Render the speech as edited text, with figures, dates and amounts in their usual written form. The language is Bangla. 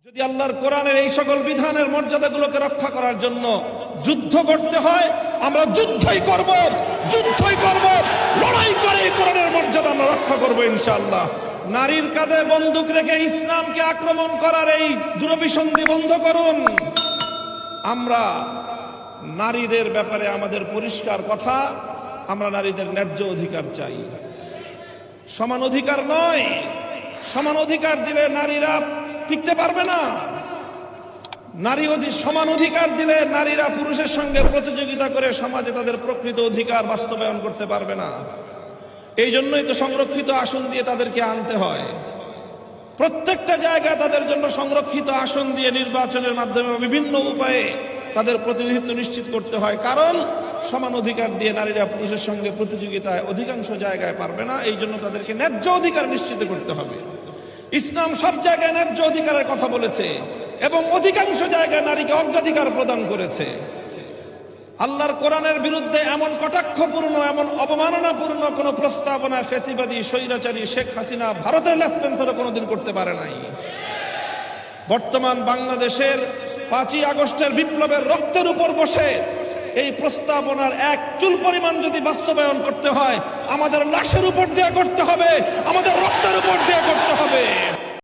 যদি আল্লাহর কোরআনের এই সকল বিধানের মর্যাদাগুলোকে রক্ষা করার জন্য যুদ্ধ করতে হয়, আমরা যুদ্ধই করব, লড়াই করে এই কোরআনের মর্যাদা আমরা রক্ষা করব ইনশাআল্লাহ। নারীর কাঁধে বন্দুক রেখে ইসলামকে আক্রমণ করার এই দুরভিসন্ধি বন্ধ করুন। আমরা নারীদের ব্যাপারে আমাদের পরিষ্কার কথা, আমরা নারীদের ন্যায্য অধিকার চাই, সমান অধিকার নয়। সমান অধিকার দিলে নারীরা টিকতে পারবে না। সমান অধিকার দিলে নারীরা পুরুষের সঙ্গে প্রতিযোগিতা করে সমাজে তাদের প্রকৃত অধিকার বাস্তবায়ন করতে পারবে না। এই জন্যই তো সংরক্ষিত আসন দিয়ে তাদেরকে আনতে হয়। প্রত্যেকটা জায়গায় তাদের জন্য সংরক্ষিত আসন দিয়ে নির্বাচনের মাধ্যমে বিভিন্ন উপায়ে তাদের প্রতিনিধিত্ব নিশ্চিত করতে হয়। কারণ সমান অধিকার দিয়ে নারীরা পুরুষের সঙ্গে প্রতিযোগিতায় অধিকাংশ জায়গায় পারবে না। এই জন্য তাদেরকে ন্যায্য অধিকার নিশ্চিত করতে হবে। ইসলাম সব জায়গায় ন্যায্য অধিকারের কথা বলেছে এবং অধিকাংশ জায়গায় নারীকে অগ্রাধিকার প্রদান করেছে। আল্লাহর কোরআনের বিরুদ্ধে এমন কটাক্ষপূর্ণ, এমন অবমাননাপূর্ণ কোন প্রস্তাবনা ফ্যাসিবাদী স্বৈরাচারী শেখ হাসিনা ভারতের লেসপেন্সারও কোনোদিন করতে পারে নাই। বর্তমান বাংলাদেশের 5ই আগস্টের বিপ্লবের রক্তের উপর বসে এই প্রস্তাবনার এক চুল পরিমাণ যদি বাস্তবায়ন করতে হয়, আমাদের লাশের উপর দিয়ে করতে হবে, আমাদের রক্তের উপর দিয়ে করতে হবে।